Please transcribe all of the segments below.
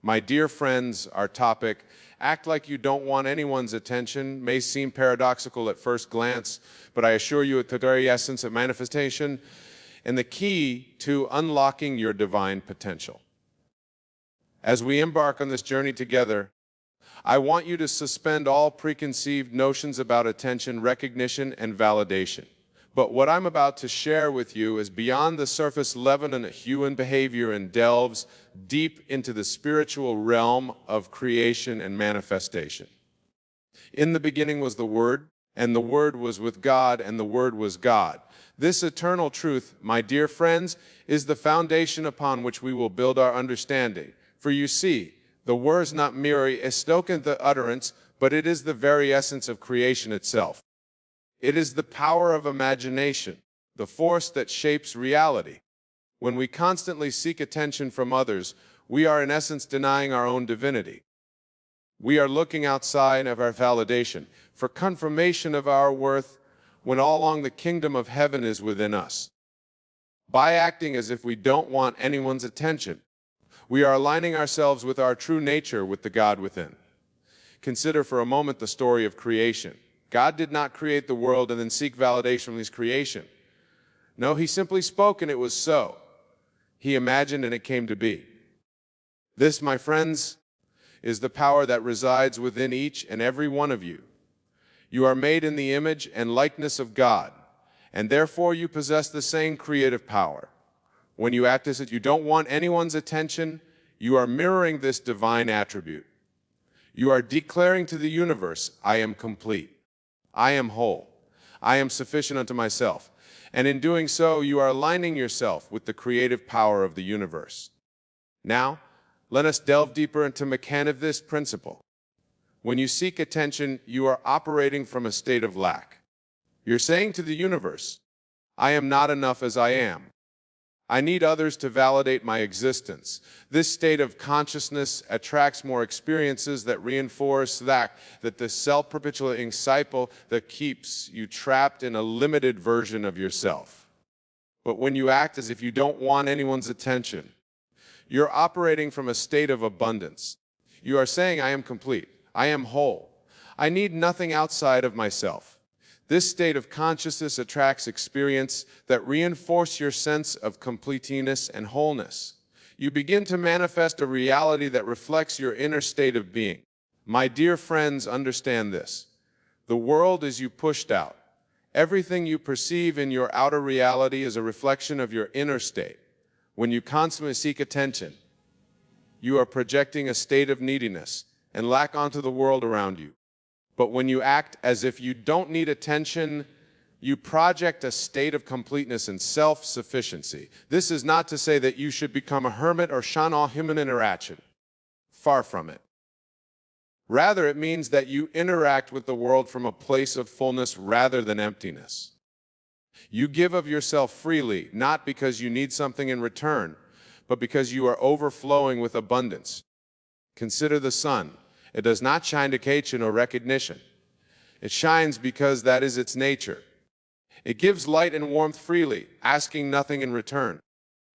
My dear friends, our topic, act like you don't want anyone's attention, may seem paradoxical at first glance, but I assure you it's the very essence of manifestation and the key to unlocking your divine potential. As we embark on this journey together, I want you to suspend all preconceived notions about attention, recognition, and validation. But what I'm about to share with you is beyond the surface level of human behavior and delves deep into the spiritual realm of creation and manifestation. In the beginning was the Word, and the Word was with God, and the Word was God. This eternal truth, my dear friends, is the foundation upon which we will build our understanding. For you see, the Word is not merely a spoken the utterance, but it is the very essence of creation itself. It is the power of imagination, the force that shapes reality. When we constantly seek attention from others, we are in essence denying our own divinity. We are looking outside of our validation for confirmation of our worth when all along the kingdom of heaven is within us. By acting as if we don't want anyone's attention, we are aligning ourselves with our true nature, with the God within. Consider for a moment the story of creation. God did not create the world and then seek validation from his creation. No, he simply spoke and it was so. He imagined and it came to be. This, my friends, is the power that resides within each and every one of you. You are made in the image and likeness of God, and therefore you possess the same creative power. When you act as if you don't want anyone's attention, you are mirroring this divine attribute. You are declaring to the universe, I am complete. I am whole. I am sufficient unto myself. And in doing so, you are aligning yourself with the creative power of the universe. Now, let us delve deeper into the mechanics of this principle. When you seek attention, you are operating from a state of lack. You're saying to the universe, I am not enough as I am. I need others to validate my existence. This state of consciousness attracts more experiences that reinforce that the self-perpetuating cycle that keeps you trapped in a limited version of yourself. But when you act as if you don't want anyone's attention, you're operating from a state of abundance. You are saying, I am complete. I am whole. I need nothing outside of myself. This state of consciousness attracts experience that reinforce your sense of completeness and wholeness. You begin to manifest a reality that reflects your inner state of being. My dear friends, understand this. The world is you pushed out. Everything you perceive in your outer reality is a reflection of your inner state. When you constantly seek attention, you are projecting a state of neediness and lack onto the world around you. But when you act as if you don't need attention, you project a state of completeness and self-sufficiency. This is not to say that you should become a hermit or shun all human interaction. Far from it. Rather, it means that you interact with the world from a place of fullness rather than emptiness. You give of yourself freely, not because you need something in return, but because you are overflowing with abundance. Consider the sun. It does not shine to occasion or recognition. It shines because that is its nature. It gives light and warmth freely, asking nothing in return.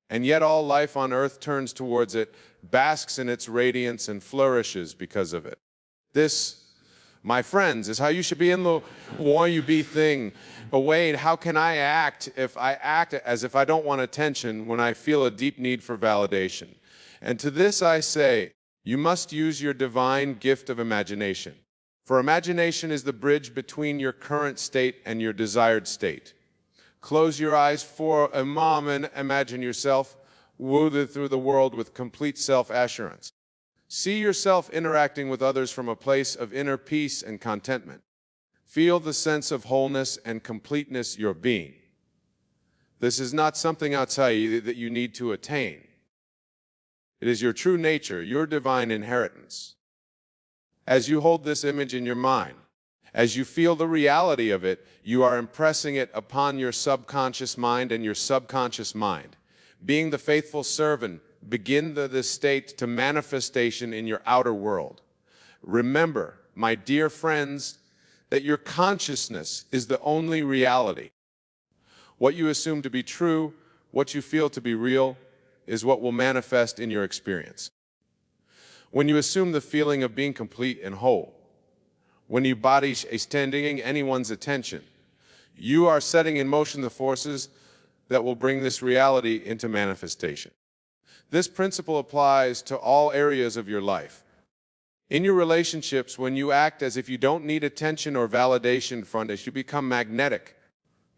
And yet all life on earth turns towards it, basks in its radiance, and flourishes because of it. This, my friends, is how you should be in the war you be thing. But wait, how can I act if I act as if I don't want attention when I feel a deep need for validation? And to this I say, you must use your divine gift of imagination. For imagination is the bridge between your current state and your desired state. Close your eyes for a moment and imagine yourself wounded through the world with complete self-assurance. See yourself interacting with others from a place of inner peace and contentment. Feel the sense of wholeness and completeness you're being. This is not something outside you that you need to attain. It is your true nature, your divine inheritance. As you hold this image in your mind, as you feel the reality of it, you are impressing it upon your subconscious mind and your subconscious mind. Being the faithful servant, begin this state to manifestation in your outer world. Remember, my dear friends, that your consciousness is the only reality. What you assume to be true, what you feel to be real, is what will manifest in your experience. when you assume the feeling of being complete and whole, when you body extending anyone's attention, you are setting in motion the forces that will bring this reality into manifestation. This principle applies to all areas of your life. In your relationships, when you act as if you don't need attention or validation from others, you become magnetic.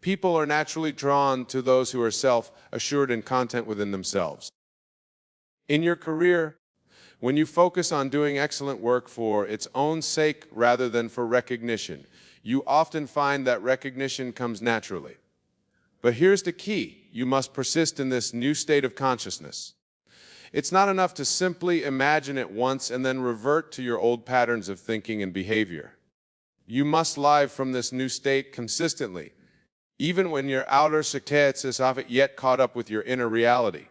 People are naturally drawn to those who are self-assured and content within themselves. In your career, when you focus on doing excellent work for its own sake rather than for recognition, you often find that recognition comes naturally. But here's the key: you must persist in this new state of consciousness. It's not enough to simply imagine it once and then revert to your old patterns of thinking and behavior. You must live from this new state consistently, even when your outer circumstances haven't yet caught up with your inner reality.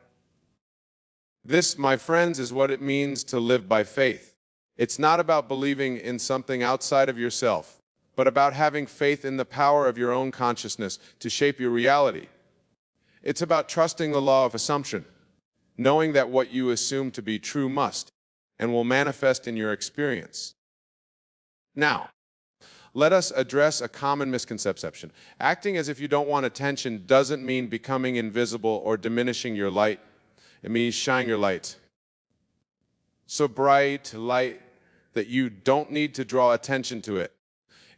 This, my friends, is what it means to live by faith. It's not about believing in something outside of yourself, but about having faith in the power of your own consciousness to shape your reality. It's about trusting the law of assumption, knowing that what you assume to be true must and will manifest in your experience. Now, let us address a common misconception. Acting as if you don't want attention doesn't mean becoming invisible or diminishing your light. It means shining your light. So bright light that you don't need to draw attention to it.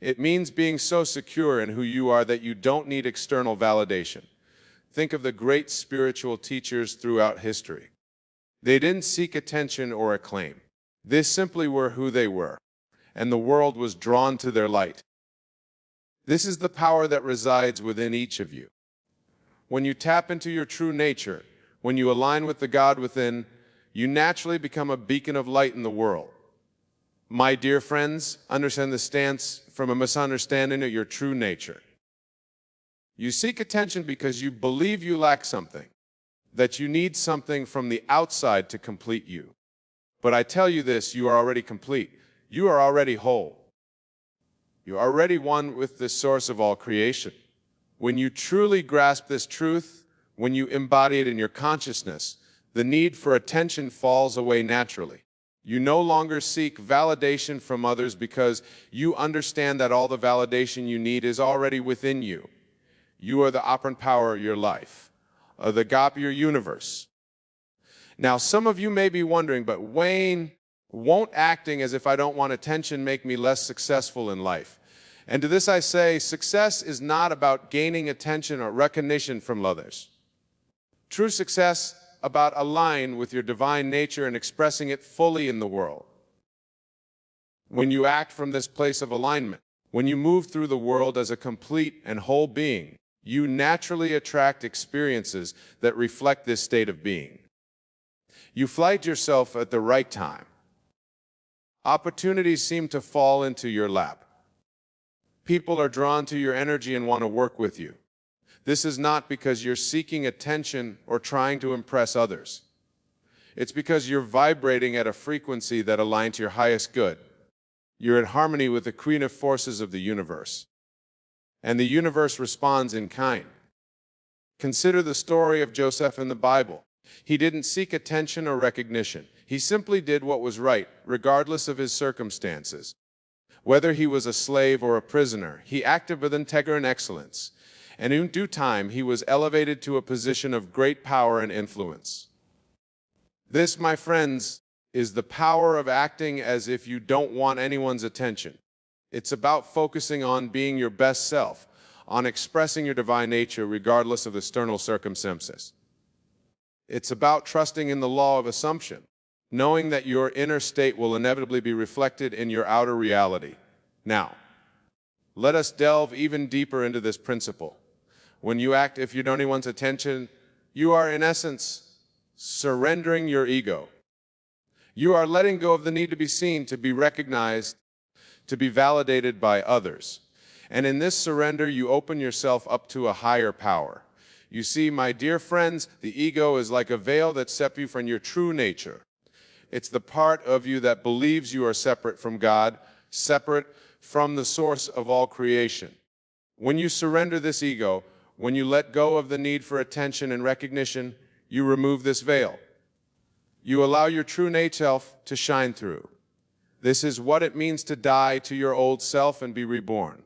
It means being so secure in who you are that you don't need external validation. Think of the great spiritual teachers throughout history. They didn't seek attention or acclaim. They simply were who they were, and the world was drawn to their light. This is the power that resides within each of you. When you tap into your true nature, when you align with the God within, you naturally become a beacon of light in the world. My dear friends, understand this stance from a misunderstanding of your true nature. You seek attention because you believe you lack something, that you need something from the outside to complete you. But I tell you this, you are already complete. You are already whole. You are already one with the source of all creation. When you truly grasp this truth, when you embody it in your consciousness, the need for attention falls away naturally. You no longer seek validation from others because you understand that all the validation you need is already within you. You are the operant power of your life, the God of your universe. Now, some of you may be wondering, but Wayne, won't acting as if I don't want attention make me less successful in life? And to this I say, success is not about gaining attention or recognition from others. True success about aligning with your divine nature and expressing it fully in the world. When you act from this place of alignment, when you move through the world as a complete and whole being, you naturally attract experiences that reflect this state of being. You find yourself at the right time. Opportunities seem to fall into your lap. People are drawn to your energy and want to work with you. This is not because you're seeking attention or trying to impress others. It's because you're vibrating at a frequency that aligns to your highest good. You're in harmony with the creative forces of the universe. And the universe responds in kind. Consider the story of Joseph in the Bible. He didn't seek attention or recognition. He simply did what was right, regardless of his circumstances. Whether he was a slave or a prisoner, he acted with integrity and excellence. And in due time, he was elevated to a position of great power and influence. This, my friends, is the power of acting as if you don't want anyone's attention. It's about focusing on being your best self, on expressing your divine nature regardless of external circumstances. It's about trusting in the law of assumption, knowing that your inner state will inevitably be reflected in your outer reality. Now, let us delve even deeper into this principle. When you act if you don't want anyone's attention, you are in essence surrendering your ego. You are letting go of the need to be seen, to be recognized, to be validated by others. And in this surrender, you open yourself up to a higher power. You see, my dear friends, the ego is like a veil that separates you from your true nature. It's the part of you that believes you are separate from God, separate from the source of all creation. When you surrender this ego, when you let go of the need for attention and recognition, you remove this veil. You allow your true nature self to shine through. This is what it means to die to your old self and be reborn.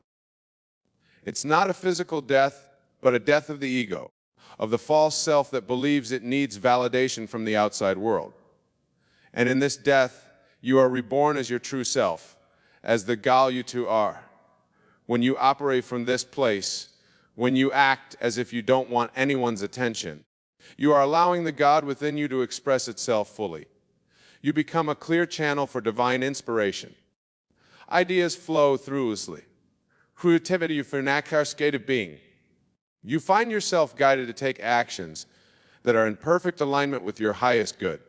It's not a physical death, but a death of the ego, of the false self that believes it needs validation from the outside world. And in this death, you are reborn as your true self, as the Gal you two are. When you operate from this place, when you act as if you don't want anyone's attention, you are allowing the God within you to express itself fully. You become a clear channel for divine inspiration. Ideas flow throughly. Creativity for an state of being. You find yourself guided to take actions that are in perfect alignment with your highest good.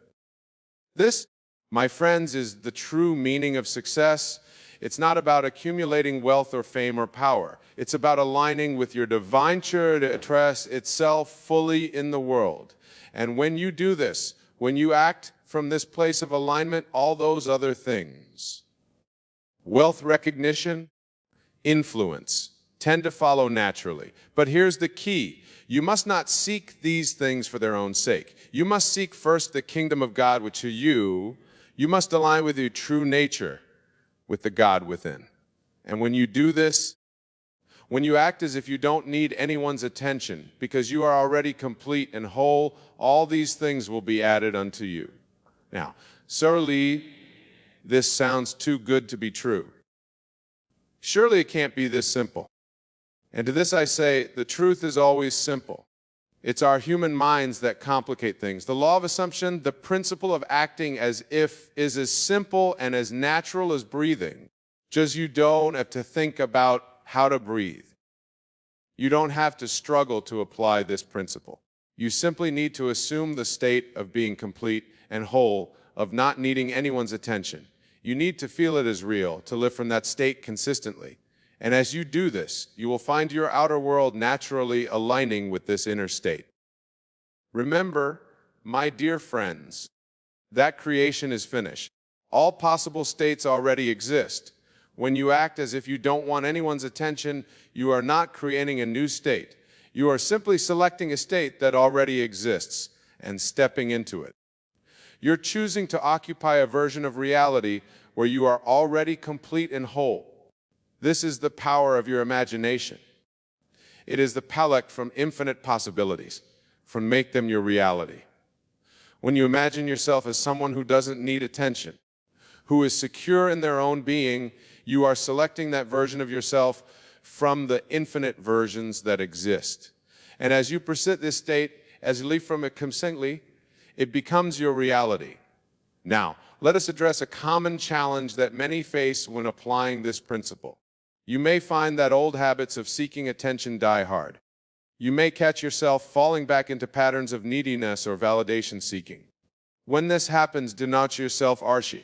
This, my friends, is the true meaning of success. It's not about accumulating wealth or fame or power. It's about aligning with your divine nature to express itself fully in the world. And when you do this, when you act from this place of alignment, all those other things, wealth, recognition, influence, tend to follow naturally. But here's the key. You must not seek these things for their own sake. You must seek first the kingdom of God, which to you must align with your true nature, with the God within. And when you do this, when you act as if you don't need anyone's attention, because you are already complete and whole, all these things will be added unto you. Now, surely this sounds too good to be true. Surely it can't be this simple. And to this I say, the truth is always simple. It's our human minds that complicate things. The law of assumption, the principle of acting as if, is as simple and as natural as breathing. Just you don't have to think about how to breathe. You don't have to struggle to apply this principle. You simply need to assume the state of being complete and whole, of not needing anyone's attention. You need to feel it as real, to live from that state consistently. And as you do this, you will find your outer world naturally aligning with this inner state. Remember, my dear friends, that creation is finished. All possible states already exist. When you act as if you don't want anyone's attention, you are not creating a new state. You are simply selecting a state that already exists and stepping into it. You're choosing to occupy a version of reality where you are already complete and whole. This is the power of your imagination. It is the palette from infinite possibilities, from make them your reality. When you imagine yourself as someone who doesn't need attention, who is secure in their own being, you are selecting that version of yourself from the infinite versions that exist. And as you persist this state, as you leave from it consistently, it becomes your reality. Now, let us address a common challenge that many face when applying this principle. You may find that old habits of seeking attention die hard. You may catch yourself falling back into patterns of neediness or validation seeking. When this happens, do not yourself arshi.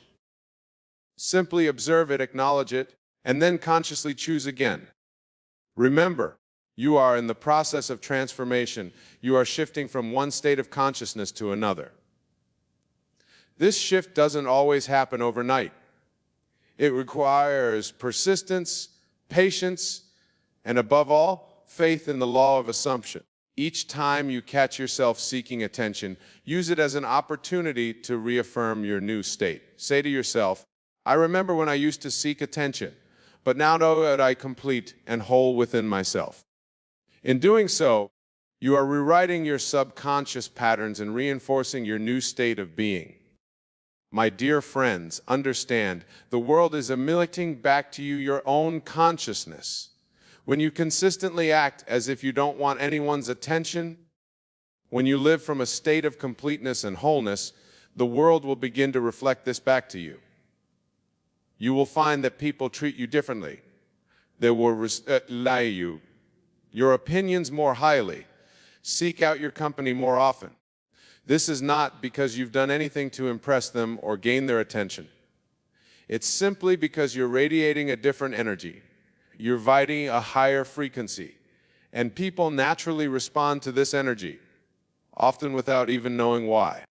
Simply observe it, acknowledge it, and then consciously choose again. Remember, you are in the process of transformation. You are shifting from one state of consciousness to another. This shift doesn't always happen overnight. It requires persistence, patience, and above all, faith in the law of assumption. Each time you catch yourself seeking attention, use it as an opportunity to reaffirm your new state. Say to yourself, I remember when I used to seek attention, but now know that I am complete and whole within myself. In doing so, you are rewriting your subconscious patterns and reinforcing your new state of being. My dear friends, understand, the world is emulating back to you your own consciousness. When you consistently act as if you don't want anyone's attention, when you live from a state of completeness and wholeness, the world will begin to reflect this back to you. You will find that people treat you differently. They will value you, your opinions more highly, seek out your company more often. This is not because you've done anything to impress them or gain their attention. It's simply because you're radiating a different energy. You're vibrating a higher frequency. And people naturally respond to this energy, often without even knowing why.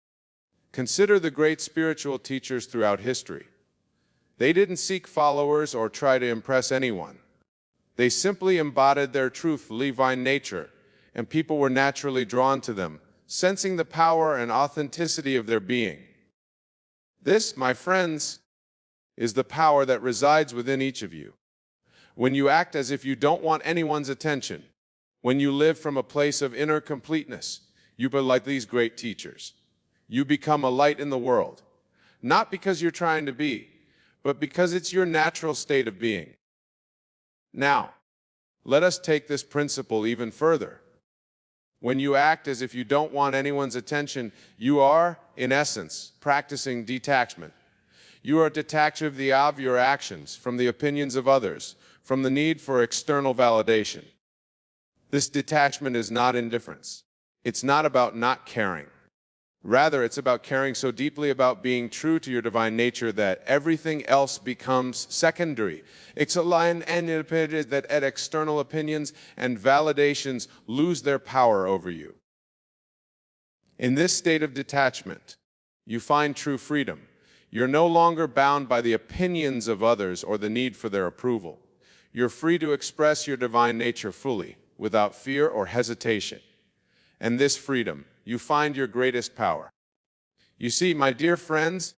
Consider the great spiritual teachers throughout history. They didn't seek followers or try to impress anyone. They simply embodied their truth, divine nature, and people were naturally drawn to them, sensing the power and authenticity of their being. This, my friends, is the power that resides within each of you. When you act as if you don't want anyone's attention, when you live from a place of inner completeness, you be like these great teachers. You become a light in the world, not because you're trying to be, but because it's your natural state of being. Now, let us take this principle even further. When you act as if you don't want anyone's attention, you are, in essence, practicing detachment. You are detached of your actions, from the opinions of others, from the need for external validation. This detachment is not indifference. It's not about not caring. Rather, it's about caring so deeply about being true to your divine nature that everything else becomes secondary. It's a line and that external opinions and validations lose their power over you. In this state of detachment, you find true freedom. You're no longer bound by the opinions of others or the need for their approval. You're free to express your divine nature fully, without fear or hesitation. And this freedom, you find your greatest power. You see, my dear friends,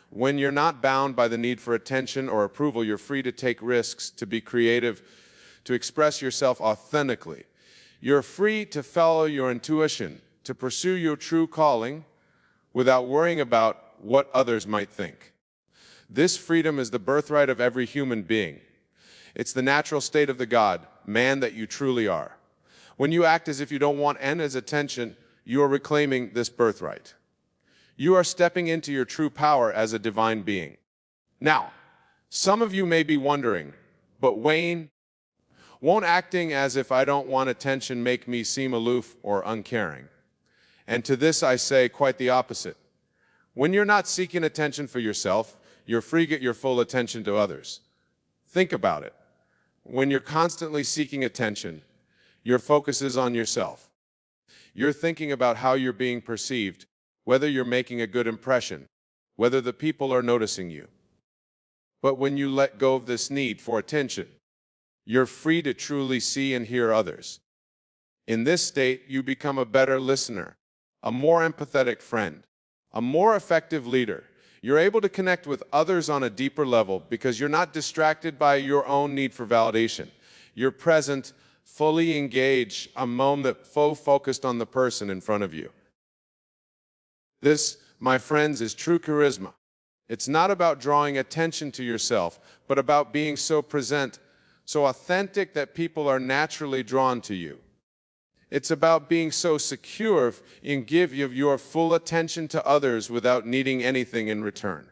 when you're not bound by the need for attention or approval, you're free to take risks, to be creative, to express yourself authentically. You're free to follow your intuition, to pursue your true calling without worrying about what others might think. This freedom is the birthright of every human being. It's the natural state of the God, man that you truly are. When you act as if you don't want anyone's attention, you are reclaiming this birthright. You are stepping into your true power as a divine being. Now, some of you may be wondering, but Wayne, won't acting as if I don't want attention make me seem aloof or uncaring? And to this I say quite the opposite. When you're not seeking attention for yourself, you're free to get your full attention to others. Think about it. When you're constantly seeking attention, your focus is on yourself. You're thinking about how you're being perceived, whether you're making a good impression, whether the people are noticing you. But when you let go of this need for attention, you're free to truly see and hear others. In this state, you become a better listener, a more empathetic friend, a more effective leader. You're able to connect with others on a deeper level because you're not distracted by your own need for validation. You're present, fully engaged, a moment focused on the person in front of you. This, my friends, is true charisma. It's not about drawing attention to yourself, but about being so present, so authentic that people are naturally drawn to you. It's about being so secure in giving your full attention to others without needing anything in return.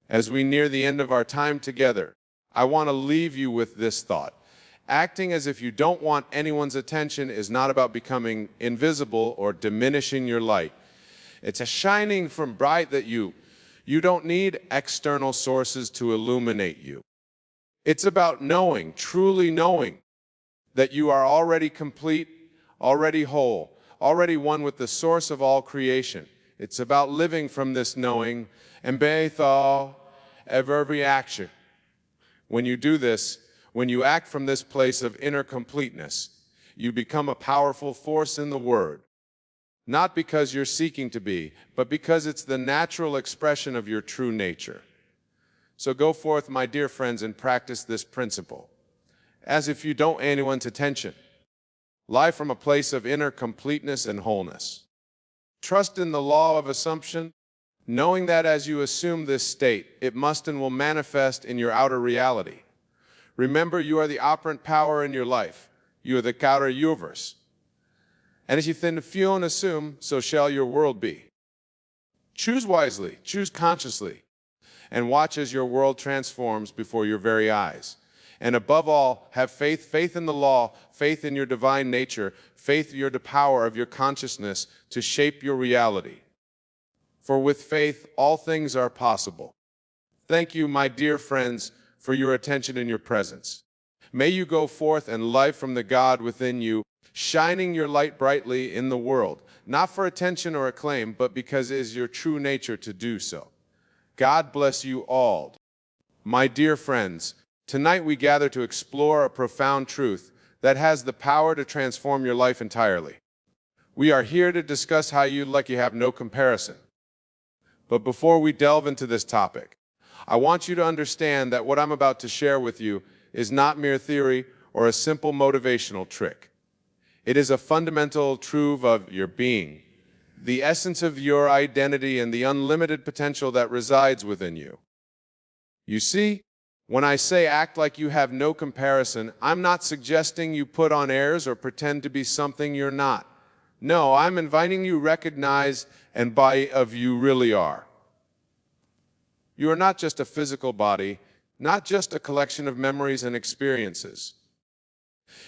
As we near the end of our time together, I want to leave you with this thought. Acting as if you don't want anyone's attention is not about becoming invisible or diminishing your light. It's a shining from bright that you don't need external sources to illuminate you. It's about knowing, truly knowing, that you are already complete, already whole, already one with the source of all creation. It's about living from this knowing and beneath all every action. When you do this, when you act from this place of inner completeness, you become a powerful force in the world. Not because you're seeking to be, but because it's the natural expression of your true nature. So go forth, my dear friends, and practice this principle. As if you don't want anyone's attention. Live from a place of inner completeness and wholeness. Trust in the law of assumption, knowing that as you assume this state, it must and will manifest in your outer reality. Remember, you are the operant power in your life. You are the outer universe. And as you then feel and assume, so shall your world be. Choose wisely, choose consciously, and watch as your world transforms before your very eyes. And above all, have faith, faith in the law, faith in your divine nature, faith in the power of your consciousness to shape your reality. For with faith, all things are possible. Thank you, my dear friends, for your attention and your presence. May you go forth and live from the God within you, shining your light brightly in the world, not for attention or acclaim, but because it is your true nature to do so. God bless you all. My dear friends, tonight we gather to explore a profound truth that has the power to transform your life entirely. We are here to discuss how you have no comparison. But before we delve into this topic, I want you to understand that what I'm about to share with you is not mere theory or a simple motivational trick. It is a fundamental truth of your being, the essence of your identity and the unlimited potential that resides within you. You see, when I say act like you have no comparison, I'm not suggesting you put on airs or pretend to be something you're not. No, I'm inviting you to recognize and buy of you really are. You are not just a physical body, not just a collection of memories and experiences.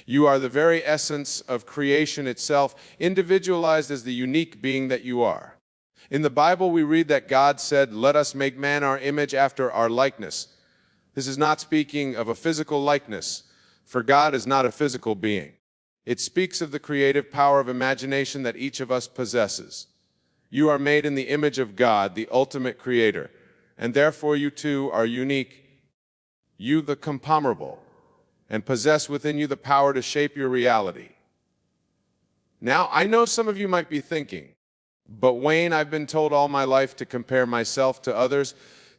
You are the very essence of creation itself, individualized as the unique being that you are. In the Bible, we read that God said, "Let us make man our image after our likeness." This is not speaking of a physical likeness, for God is not a physical being. It speaks of the creative power of imagination that each of us possesses. You are made in the image of God, the ultimate creator, and therefore you too are unique. You, the incomparable, and possess within you the power to shape your reality. Now, I know some of you might be thinking, but Wayne, I've been told all my life to compare myself to others,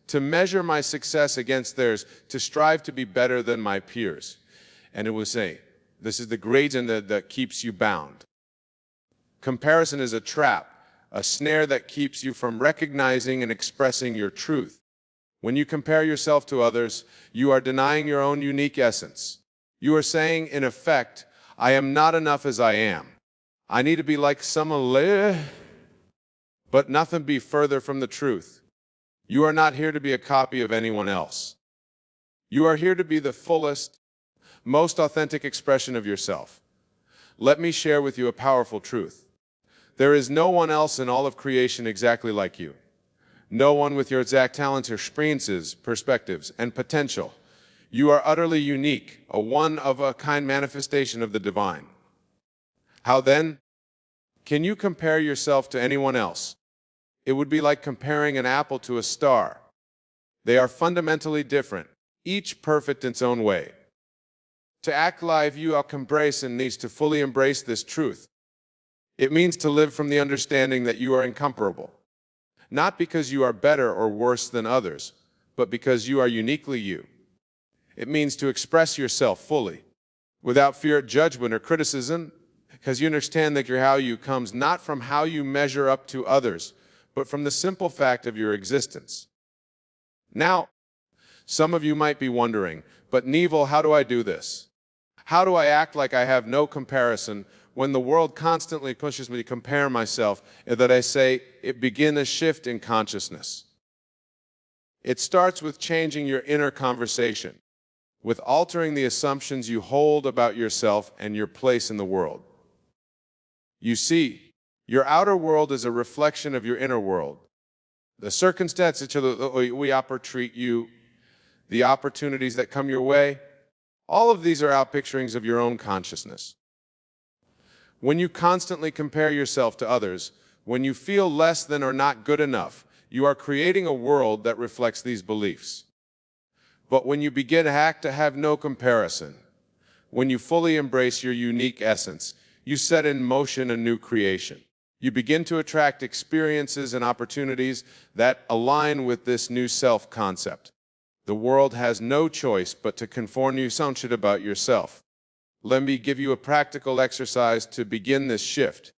to measure my success against theirs, to strive to be better than my peers. And it will say, this is the gradient that keeps you bound. Comparison is a trap, a snare that keeps you from recognizing and expressing your truth. When you compare yourself to others, you are denying your own unique essence. You are saying, in effect, I am not enough as I am. I need to be like someone, but nothing be further from the truth. You are not here to be a copy of anyone else. You are here to be the fullest, most authentic expression of yourself. Let me share with you a powerful truth. There is no one else in all of creation exactly like you. No one with your exact talents or experiences, perspectives, and potential. You are utterly unique, a one-of-a-kind manifestation of the divine. How then can you compare yourself to anyone else? It would be like comparing an apple to a star. They are fundamentally different, each perfect in its own way. To act like you are embracing needs to fully embrace this truth. It means to live from the understanding that you are incomparable. Not because you are better or worse than others, but because you are uniquely you. It means to express yourself fully, without fear of judgment or criticism, because you understand that your how you comes not from how you measure up to others, but from the simple fact of your existence. Now, some of you might be wondering, but Neville, how do I do this? How do I act like I have no comparison when the world constantly pushes me to compare myself, and that I say, it begins a shift in consciousness? It starts with changing your inner conversation, with altering the assumptions you hold about yourself and your place in the world. You see, your outer world is a reflection of your inner world. The circumstances that we treat you, the opportunities that come your way, all of these are outpicturings of your own consciousness. When you constantly compare yourself to others, when you feel less than or not good enough, you are creating a world that reflects these beliefs. But when you begin to have no comparison, when you fully embrace your unique essence, you set in motion a new creation. You begin to attract experiences and opportunities that align with this new self-concept. The world has no choice but to conform you something about yourself. Let me give you a practical exercise to begin this shift.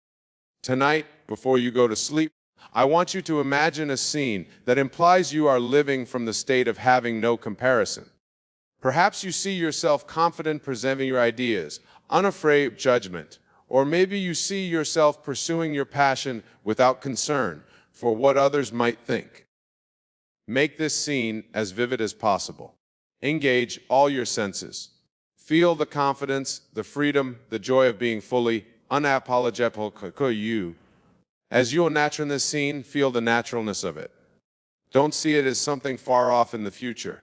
Tonight, before you go to sleep, I want you to imagine a scene that implies you are living from the state of having no comparison. Perhaps you see yourself confident presenting your ideas, unafraid of judgment. Or maybe you see yourself pursuing your passion without concern for what others might think. Make this scene as vivid as possible. Engage all your senses. Feel the confidence, the freedom, the joy of being fully unapologetic you. As you are natural in this scene, feel the naturalness of it. Don't see it as something far off in the future,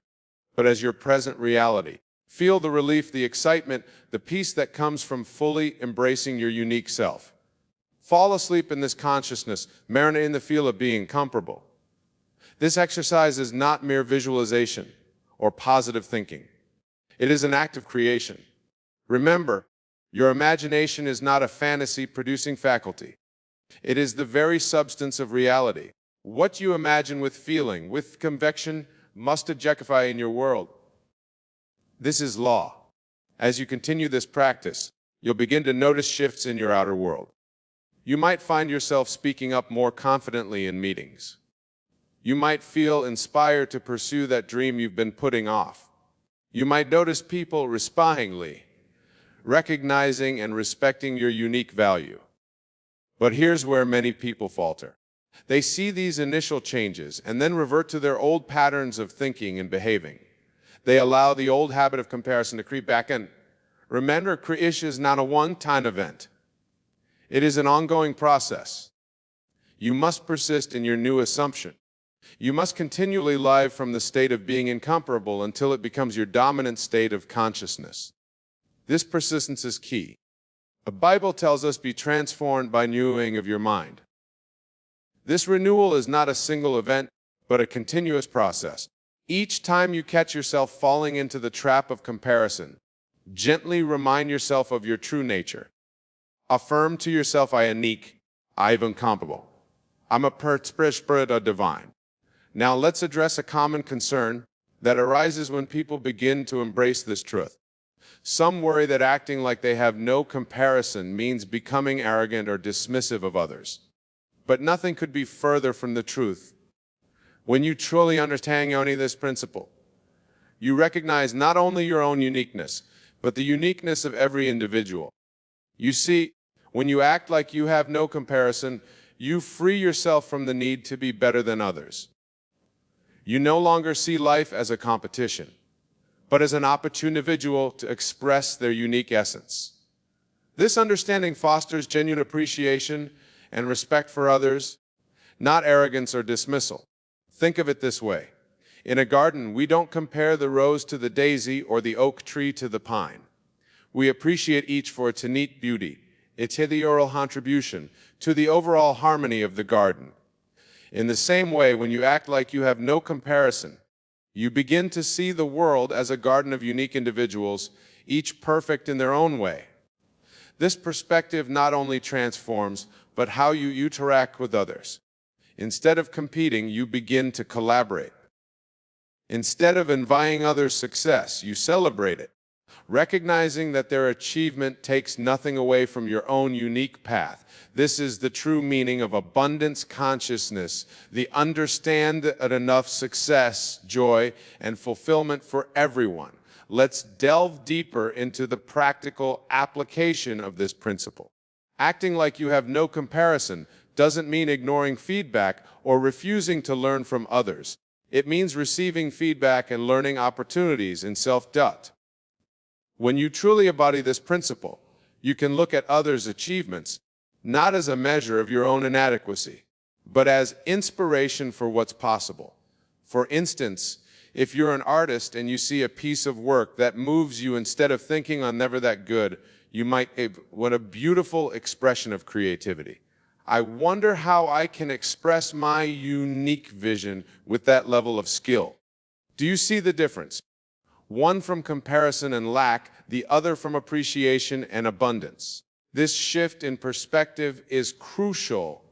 but as your present reality. Feel the relief, the excitement, the peace that comes from fully embracing your unique self. Fall asleep in this consciousness, marinate in the feel of being comparable. This exercise is not mere visualization or positive thinking. It is an act of creation. Remember, your imagination is not a fantasy-producing faculty. It is the very substance of reality. What you imagine with feeling, with conviction, must objectify in your world. This is law. As you continue this practice, you'll begin to notice shifts in your outer world. You might find yourself speaking up more confidently in meetings. You might feel inspired to pursue that dream you've been putting off. You might notice people respondingly, recognizing and respecting your unique value. But here's where many people falter. They see these initial changes and then revert to their old patterns of thinking and behaving. They allow the old habit of comparison to creep back in. Remember, creation is not a one-time event. It is an ongoing process. You must persist in your new assumption. You must continually live from the state of being incomparable until it becomes your dominant state of consciousness. This persistence is key. The Bible tells us, be transformed by renewing of your mind. This renewal is not a single event, but a continuous process. Each time you catch yourself falling into the trap of comparison, gently remind yourself of your true nature. Affirm to yourself, I am unique, I am incomparable. I'm a spirit of divine. Now let's address a common concern that arises when people begin to embrace this truth. Some worry that acting like they have no comparison means becoming arrogant or dismissive of others. But nothing could be further from the truth. When you truly understand only this principle, you recognize not only your own uniqueness, but the uniqueness of every individual. You see, when you act like you have no comparison, you free yourself from the need to be better than others. You no longer see life as a competition, but as an opportune individual to express their unique essence. This understanding fosters genuine appreciation and respect for others, not arrogance or dismissal. Think of it this way. In a garden, we don't compare the rose to the daisy or the oak tree to the pine. We appreciate each for its innate beauty, its individual contribution to the overall harmony of the garden. In the same way, when you act like you have no comparison, you begin to see the world as a garden of unique individuals, each perfect in their own way. This perspective not only transforms, but how you interact with others. Instead of competing, you begin to collaborate. Instead of envying others' success, you celebrate it, recognizing that their achievement takes nothing away from your own unique path. This is the true meaning of abundance consciousness, the understand that enough success, joy, and fulfillment for everyone. Let's delve deeper into the practical application of this principle. Acting like you have no comparison doesn't mean ignoring feedback or refusing to learn from others. It means receiving feedback and learning opportunities in self-doubt. When you truly embody this principle, you can look at others' achievements not as a measure of your own inadequacy, but as inspiration for what's possible. For instance, if you're an artist and you see a piece of work that moves you, instead of thinking, I'm never that good, you might, what a beautiful expression of creativity. I wonder how I can express my unique vision with that level of skill. Do you see the difference? One from comparison and lack, the other from appreciation and abundance. This shift in perspective is crucial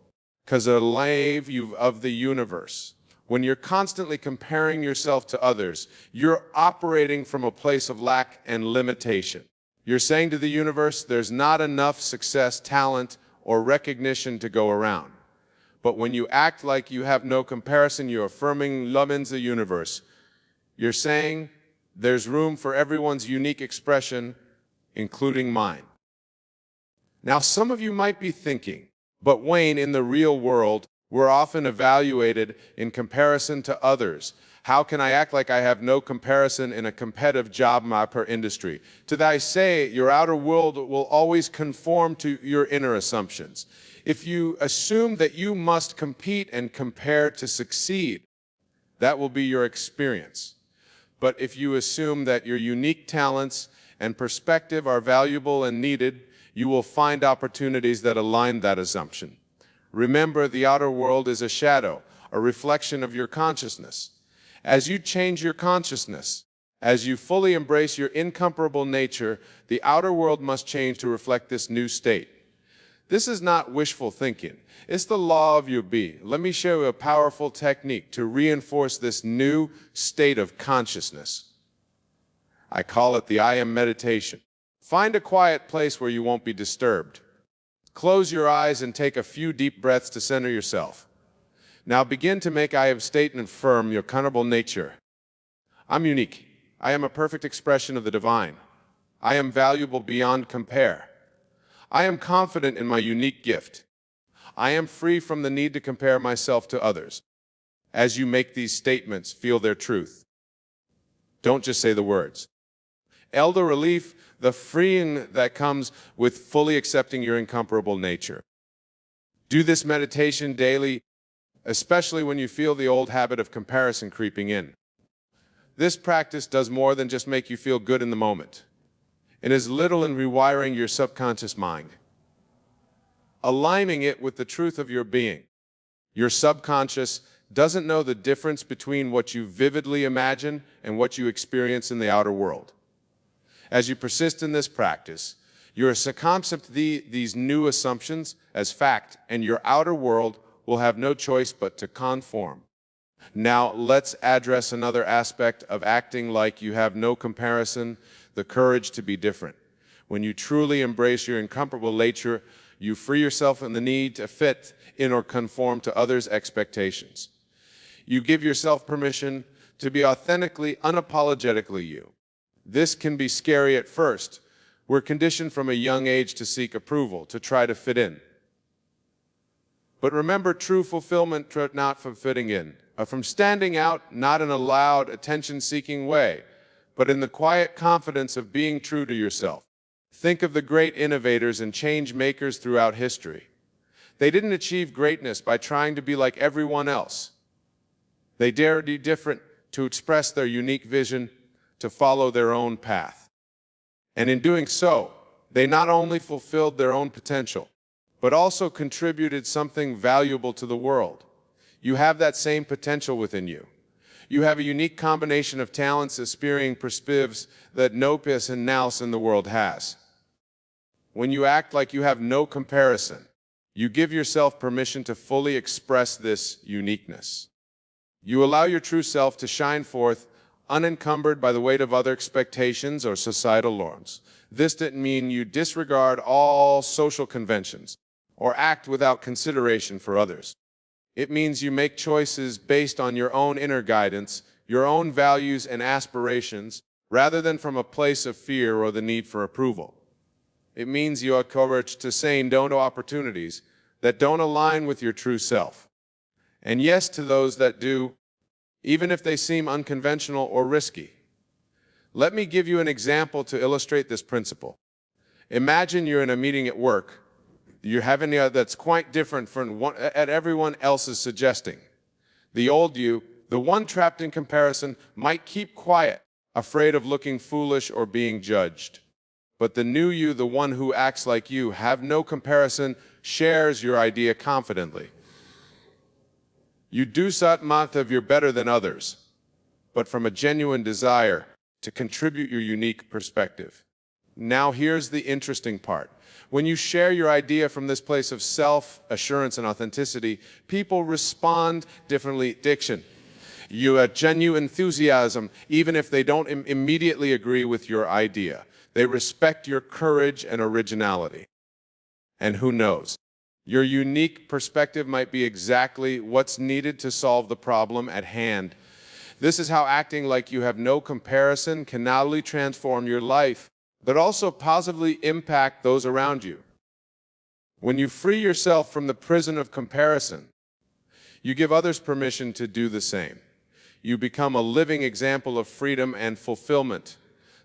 because of the life of the universe. When you're constantly comparing yourself to others, you're operating from a place of lack and limitation. You're saying to the universe, there's not enough success, talent, or recognition to go around. But when you act like you have no comparison, you're affirming love in the universe. You're saying there's room for everyone's unique expression, including mine. Now, some of you might be thinking, but Wayne, in the real world, we're often evaluated in comparison to others. How can I act like I have no comparison in a competitive job market industry? To that I say, your outer world will always conform to your inner assumptions. If you assume that you must compete and compare to succeed, that will be your experience. But if you assume that your unique talents and perspective are valuable and needed, you will find opportunities that align that assumption. Remember, the outer world is a shadow, a reflection of your consciousness. As you change your consciousness, as you fully embrace your incomparable nature, the outer world must change to reflect this new state. This is not wishful thinking. It's the law of your being. Let me show you a powerful technique to reinforce this new state of consciousness. I call it the I am meditation. Find a quiet place where you won't be disturbed. Close your eyes and take a few deep breaths to center yourself. Now begin to make I am statement firm your accountable nature. I'm unique. I am a perfect expression of the divine. I am valuable beyond compare. I am confident in my unique gift. I am free from the need to compare myself to others. As you make these statements, feel their truth. Don't just say the words. Elder relief, the freeing that comes with fully accepting your incomparable nature. Do this meditation daily, especially when you feel the old habit of comparison creeping in. This practice does more than just make you feel good in the moment. It is little in rewiring your subconscious mind, aligning it with the truth of your being. Your subconscious doesn't know the difference between what you vividly imagine and what you experience in the outer world. As you persist in this practice, you're succumbing to these new assumptions as fact, and your outer world will have no choice but to conform. Now, let's address another aspect of acting like you have no comparison, the courage to be different. When you truly embrace your incomparable nature, you free yourself from the need to fit in or conform to others' expectations. You give yourself permission to be authentically, unapologetically you. This can be scary at first. We're conditioned from a young age to seek approval, to try to fit in. But remember, true fulfillment not from fitting in, from standing out, not in a loud, attention-seeking way, but in the quiet confidence of being true to yourself. Think of the great innovators and change makers throughout history. They didn't achieve greatness by trying to be like everyone else. They dared to be different, to express their unique vision, to follow their own path. And in doing so, they not only fulfilled their own potential, but also contributed something valuable to the world. You have that same potential within you. You have a unique combination of talents, aspiring perspectives that no person else in the world has. When you act like you have no comparison, you give yourself permission to fully express this uniqueness. You allow your true self to shine forth, unencumbered by the weight of other expectations or societal norms. This didn't mean you disregard all social conventions or act without consideration for others. It means you make choices based on your own inner guidance, your own values and aspirations, rather than from a place of fear or the need for approval. It means you have courage to say no to opportunities that don't align with your true self, and yes to those that do, even if they seem unconventional or risky. Let me give you an example to illustrate this principle. Imagine you're in a meeting at work. You're having that's quite different from what everyone else is suggesting. The old you, the one trapped in comparison, might keep quiet, afraid of looking foolish or being judged. But the new you, the one who acts like you, have no comparison, shares your idea confidently. You do not of you're better than others, but from a genuine desire to contribute your unique perspective. Now here's the interesting part. When you share your idea from this place of self-assurance and authenticity, people respond differently. Diction. You have genuine enthusiasm, even if they don't immediately agree with your idea. They respect your courage and originality. And who knows? Your unique perspective might be exactly what's needed to solve the problem at hand. This is how acting like you have no comparison can not only transform your life, but also positively impact those around you. When you free yourself from the prison of comparison, you give others permission to do the same. You become a living example of freedom and fulfillment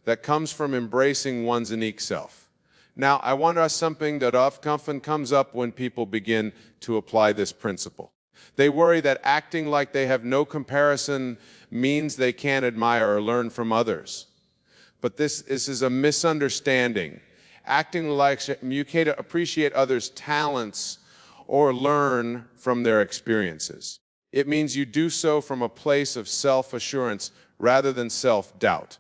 that comes from embracing one's unique self. Now, I want to ask something that often comes up when people begin to apply this principle. They worry that acting like they have no comparison means they can't admire or learn from others. But this is a misunderstanding. Acting like you can't appreciate others' talents or learn from their experiences. It means you do so from a place of self-assurance rather than self-doubt.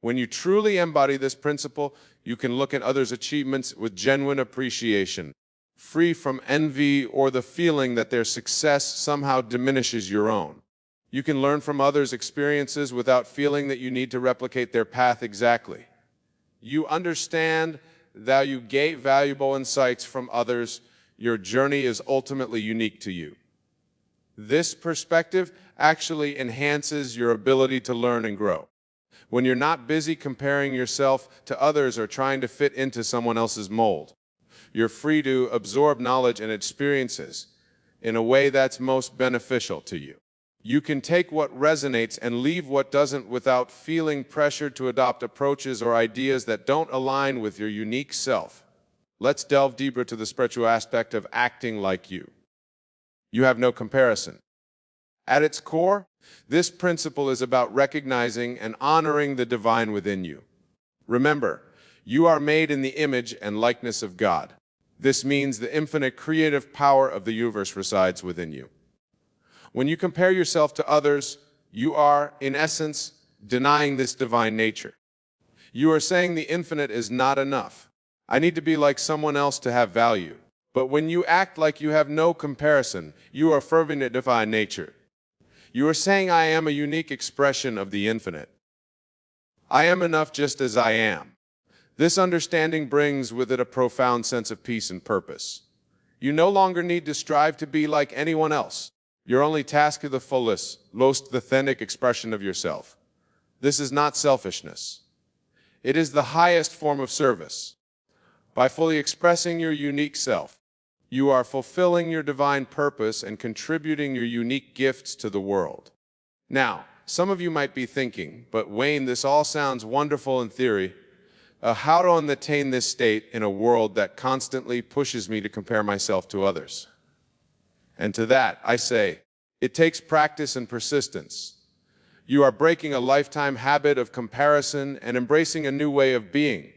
When you truly embody this principle, you can look at others' achievements with genuine appreciation, free from envy or the feeling that their success somehow diminishes your own. You can learn from others' experiences without feeling that you need to replicate their path exactly. You understand that you gain valuable insights from others. Your journey is ultimately unique to you. This perspective actually enhances your ability to learn and grow. When you're not busy comparing yourself to others or trying to fit into someone else's mold, you're free to absorb knowledge and experiences in a way that's most beneficial to you. You can take what resonates and leave what doesn't without feeling pressured to adopt approaches or ideas that don't align with your unique self. Let's delve deeper to the spiritual aspect of acting like you. You have no comparison. At its core, this principle is about recognizing and honoring the divine within you. Remember, you are made in the image and likeness of God. This means the infinite creative power of the universe resides within you. When you compare yourself to others, you are, in essence, denying this divine nature. You are saying the infinite is not enough. I need to be like someone else to have value. But when you act like you have no comparison, you are affirming the divine nature. You are saying, I am a unique expression of the infinite. I am enough just as I am. This understanding brings with it a profound sense of peace and purpose. You no longer need to strive to be like anyone else. Your only task is the fullest, most authentic expression of yourself. This is not selfishness. It is the highest form of service. By fully expressing your unique self, you are fulfilling your divine purpose and contributing your unique gifts to the world. Now, some of you might be thinking, but Wayne, this all sounds wonderful in theory. How to attain this state in a world that constantly pushes me to compare myself to others? And to that, I say, it takes practice and persistence. You are breaking a lifetime habit of comparison and embracing a new way of being.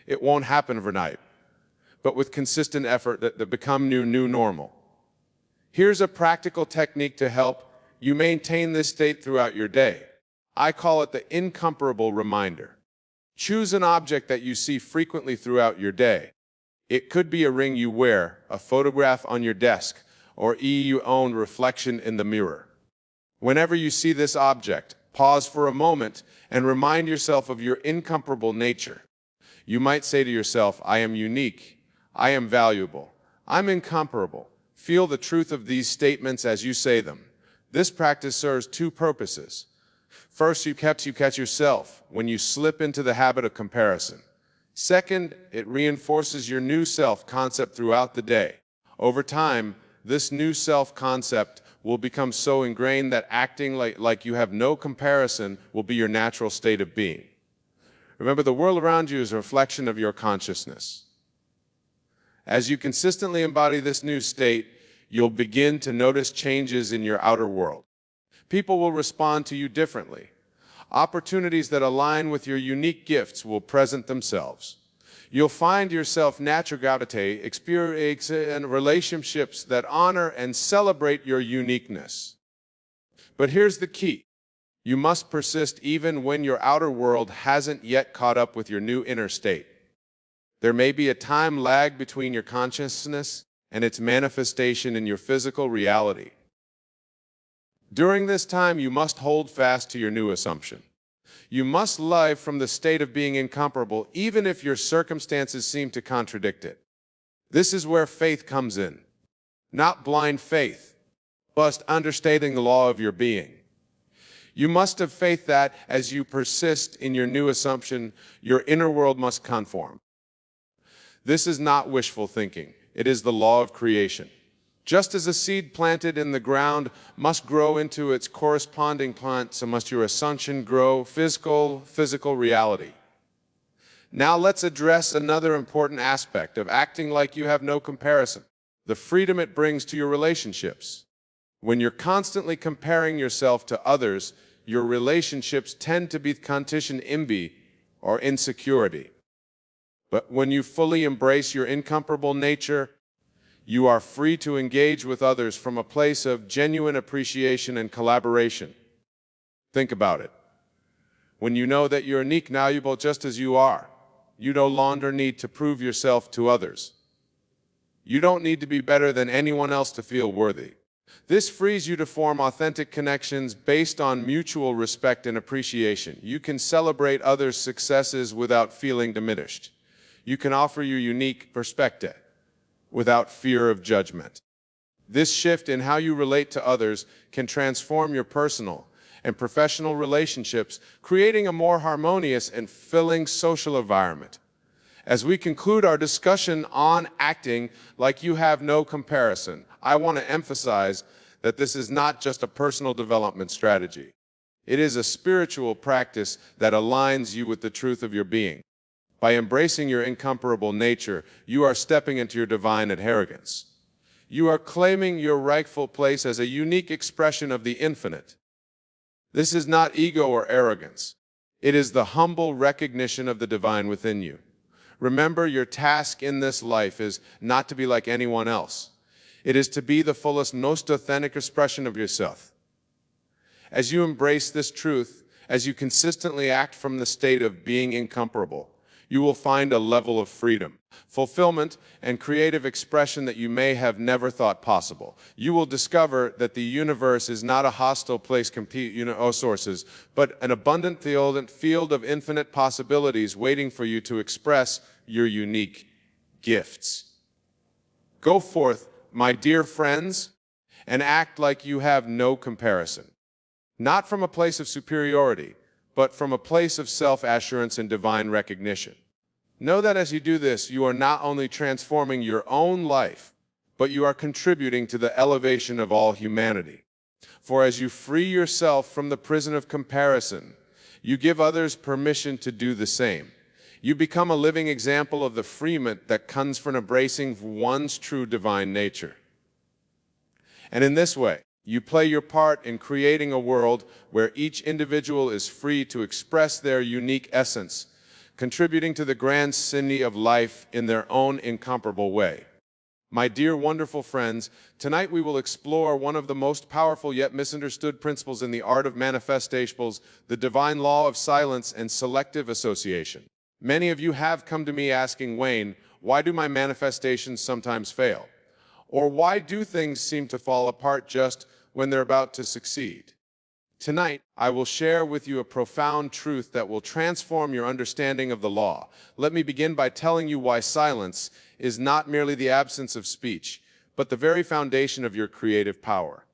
It won't happen overnight, but with consistent effort that become new normal. Here's a practical technique to help you maintain this state throughout your day. I call it the incomparable reminder. Choose an object that you see frequently throughout your day. It could be a ring you wear, a photograph on your desk, or your own reflection in the mirror. Whenever you see this object, pause for a moment and remind yourself of your incomparable nature. You might say to yourself, I am unique, I am valuable, I'm incomparable. Feel the truth of these statements as you say them. This practice serves two purposes. First, you catch yourself when you slip into the habit of comparison. Second, it reinforces your new self-concept throughout the day. Over time, this new self-concept will become so ingrained that acting like you have no comparison will be your natural state of being. Remember, the world around you is a reflection of your consciousness. As you consistently embody this new state, you'll begin to notice changes in your outer world. People will respond to you differently. Opportunities that align with your unique gifts will present themselves. You'll find yourself naturally gravitate, experience in relationships that honor and celebrate your uniqueness. But here's the key. You must persist even when your outer world hasn't yet caught up with your new inner state. There may be a time lag between your consciousness and its manifestation in your physical reality. During this time, you must hold fast to your new assumption. You must live from the state of being incomparable, even if your circumstances seem to contradict it. This is where faith comes in. Not blind faith, but understanding the law of your being. You must have faith that, as you persist in your new assumption, your inner world must conform. This is not wishful thinking. It is the law of creation. Just as a seed planted in the ground must grow into its corresponding plant, so must your assumption grow physical reality. Now let's address another important aspect of acting like you have no comparison, the freedom it brings to your relationships. When you're constantly comparing yourself to others, your relationships tend to be conditioned envy or insecurity. But when you fully embrace your incomparable nature, you are free to engage with others from a place of genuine appreciation and collaboration. Think about it. When you know that you're unique, valuable just as you are, you no longer need to prove yourself to others. You don't need to be better than anyone else to feel worthy. This frees you to form authentic connections based on mutual respect and appreciation. You can celebrate others' successes without feeling diminished. You can offer your unique perspective without fear of judgment. This shift in how you relate to others can transform your personal and professional relationships, creating a more harmonious and fulfilling social environment. As we conclude our discussion on acting like you have no comparison, I want to emphasize that this is not just a personal development strategy. It is a spiritual practice that aligns you with the truth of your being. By embracing your incomparable nature, you are stepping into your divine inheritance. You are claiming your rightful place as a unique expression of the infinite. This is not ego or arrogance. It is the humble recognition of the divine within you. Remember, your task in this life is not to be like anyone else. It is to be the fullest, most authentic expression of yourself. As you embrace this truth, as you consistently act from the state of being incomparable, you will find a level of freedom, fulfillment, and creative expression that you may have never thought possible. You will discover that the universe is not a hostile place sources, but an abundant field of infinite possibilities waiting for you to express your unique gifts. Go forth, my dear friends, and act like you have no comparison. Not from a place of superiority, but from a place of self-assurance and divine recognition. Know that as you do this, you are not only transforming your own life, but you are contributing to the elevation of all humanity. For as you free yourself from the prison of comparison, you give others permission to do the same. You become a living example of the freedom that comes from embracing one's true divine nature. And in this way, you play your part in creating a world where each individual is free to express their unique essence, contributing to the grand symphony of life in their own incomparable way. My dear wonderful friends, tonight we will explore one of the most powerful yet misunderstood principles in the art of manifestation, the divine law of silence and selective association. Many of you have come to me asking, Wayne, why do my manifestations sometimes fail? Or why do things seem to fall apart just when they're about to succeed? Tonight, I will share with you a profound truth that will transform your understanding of the law. Let me begin by telling you why silence is not merely the absence of speech, but the very foundation of your creative power.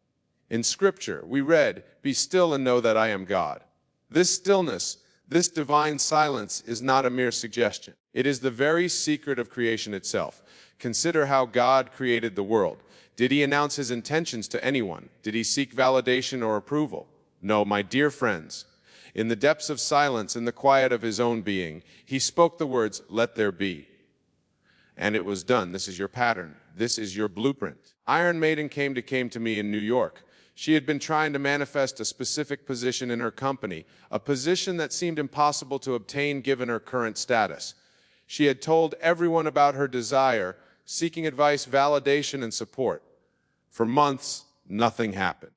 In Scripture, we read, "Be still and know that I am God." This stillness, this divine silence, is not a mere suggestion. It is the very secret of creation itself. Consider how God created the world. Did he announce his intentions to anyone? Did he seek validation or approval? No, my dear friends. In the depths of silence, in the quiet of his own being, he spoke the words, "Let there be." And it was done. This is your pattern. This is your blueprint. Iron Maiden came to me in New York. She had been trying to manifest a specific position in her company, a position that seemed impossible to obtain given her current status. She had told everyone about her desire, seeking advice, validation, and support. For months, nothing happened.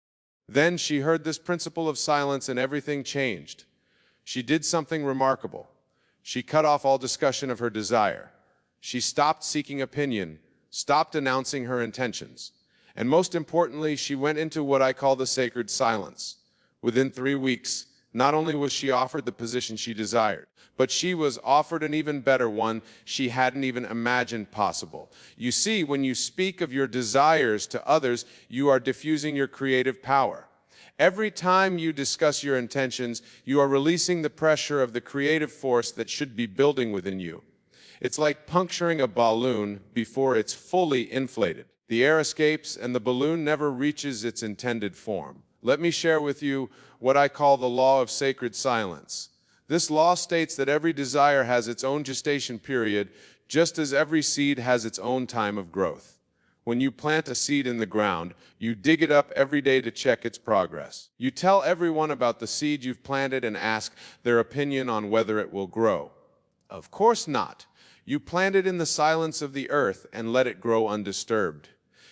Then she heard this principle of silence and everything changed. She did something remarkable. She cut off all discussion of her desire. She stopped seeking opinion, stopped announcing her intentions. And most importantly, she went into what I call the sacred silence. Within 3 weeks, not only was she offered the position she desired, but she was offered an even better one she hadn't even imagined possible. You see, when you speak of your desires to others, you are diffusing your creative power. Every time you discuss your intentions, you are releasing the pressure of the creative force that should be building within you. It's like puncturing a balloon before it's fully inflated. The air escapes and the balloon never reaches its intended form. Let me share with you what I call the law of sacred silence. This law states that every desire has its own gestation period, just as every seed has its own time of growth. When you plant a seed in the ground, you dig it up every day to check its progress. You tell everyone about the seed you've planted and ask their opinion on whether it will grow. Of course not. You plant it in the silence of the earth and let it grow undisturbed.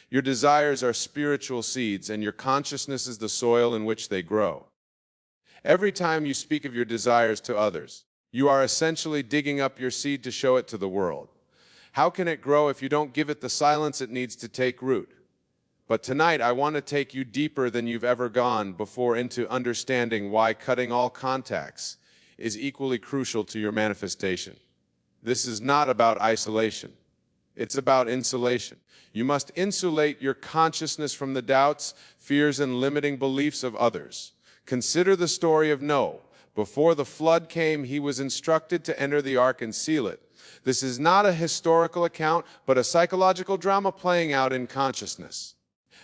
Your desires are spiritual seeds, and your consciousness is the soil in which they grow. Every time you speak of your desires to others, you are essentially digging up your seed to show it to the world. How can it grow if you don't give it the silence it needs to take root? But tonight, I want to take you deeper than you've ever gone before into understanding why cutting all contacts is equally crucial to your manifestation. This is not about isolation. It's about insulation. You must insulate your consciousness from the doubts, fears, and limiting beliefs of others. Consider the story of Noah. Before the flood came, he was instructed to enter the ark and seal it. This is not a historical account, but a psychological drama playing out in consciousness.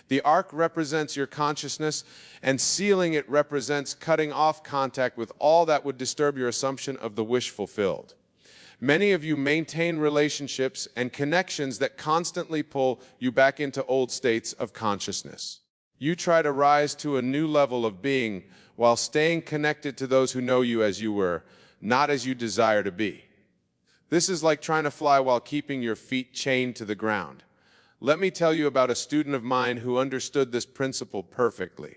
The ark represents your consciousness, and sealing it represents cutting off contact with all that would disturb your assumption of the wish fulfilled. Many of you maintain relationships and connections that constantly pull you back into old states of consciousness. You try to rise to a new level of being while staying connected to those who know you as you were, not as you desire to be. This is like trying to fly while keeping your feet chained to the ground. Let me tell you about a student of mine who understood this principle perfectly.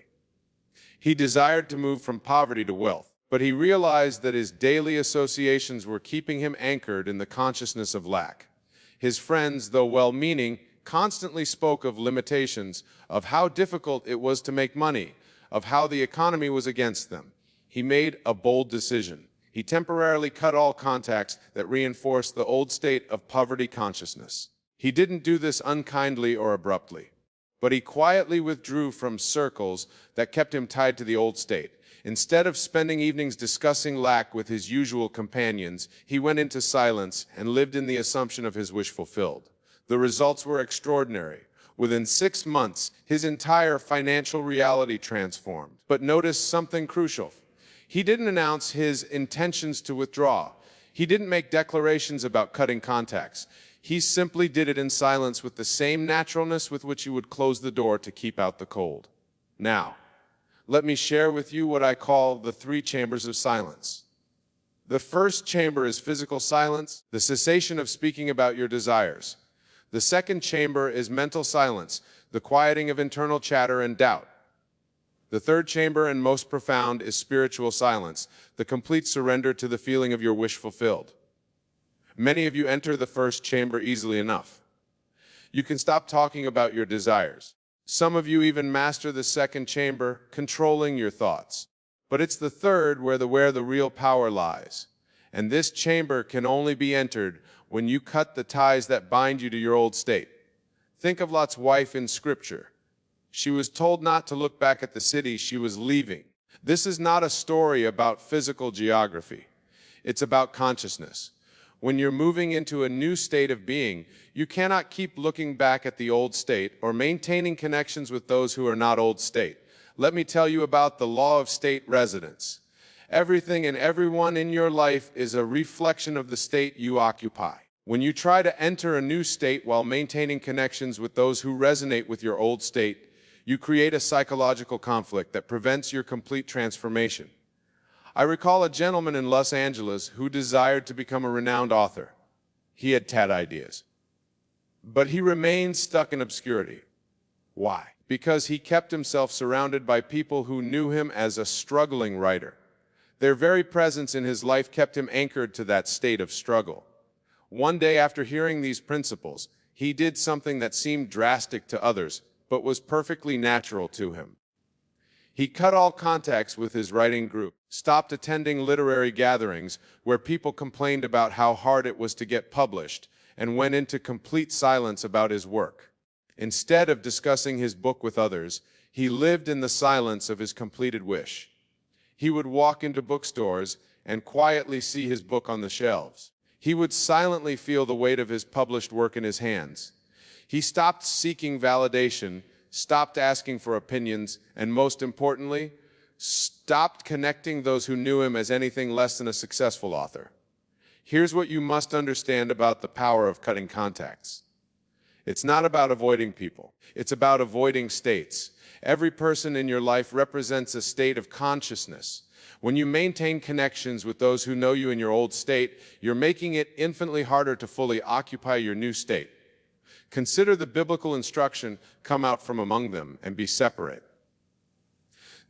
He desired to move from poverty to wealth, but he realized that his daily associations were keeping him anchored in the consciousness of lack. His friends, though well-meaning, constantly spoke of limitations, of how difficult it was to make money, of how the economy was against them. He made a bold decision. He temporarily cut all contacts that reinforced the old state of poverty consciousness. He didn't do this unkindly or abruptly, but he quietly withdrew from circles that kept him tied to the old state. Instead of spending evenings discussing lack with his usual companions, he went into silence and lived in the assumption of his wish fulfilled. The results were extraordinary. Within 6 months, his entire financial reality transformed. But notice something crucial. He didn't announce his intentions to withdraw. He didn't make declarations about cutting contacts. He simply did it in silence with the same naturalness with which you would close the door to keep out the cold. Now, let me share with you what I call the 3 chambers of silence. The first chamber is physical silence, the cessation of speaking about your desires. The second chamber is mental silence, the quieting of internal chatter and doubt. The third chamber, and most profound, is spiritual silence, the complete surrender to the feeling of your wish fulfilled. Many of you enter the first chamber easily enough. You can stop talking about your desires. Some of you even master the second chamber, controlling your thoughts. But it's the third where the real power lies. And this chamber can only be entered when you cut the ties that bind you to your old state. Think of Lot's wife in Scripture. She was told not to look back at the city she was leaving. This is not a story about physical geography. It's about consciousness. When you're moving into a new state of being, you cannot keep looking back at the old state or maintaining connections with those who are not old state. Let me tell you about the law of state residence. Everything and everyone in your life is a reflection of the state you occupy. When you try to enter a new state while maintaining connections with those who resonate with your old state, you create a psychological conflict that prevents your complete transformation. I recall a gentleman in Los Angeles who desired to become a renowned author. He had tad ideas. But he remained stuck in obscurity. Why? Because he kept himself surrounded by people who knew him as a struggling writer. Their very presence in his life kept him anchored to that state of struggle. One day, after hearing these principles, he did something that seemed drastic to others, but was perfectly natural to him. He cut all contacts with his writing group, stopped attending literary gatherings where people complained about how hard it was to get published, and went into complete silence about his work. Instead of discussing his book with others, he lived in the silence of his completed wish. He would walk into bookstores and quietly see his book on the shelves. He would silently feel the weight of his published work in his hands. He stopped seeking validation, stopped asking for opinions, and most importantly, stopped connecting those who knew him as anything less than a successful author. Here's what you must understand about the power of cutting contacts. It's not about avoiding people. It's about avoiding states. Every person in your life represents a state of consciousness. When you maintain connections with those who know you in your old state, you're making it infinitely harder to fully occupy your new state. Consider the biblical instruction, come out from among them and be separate.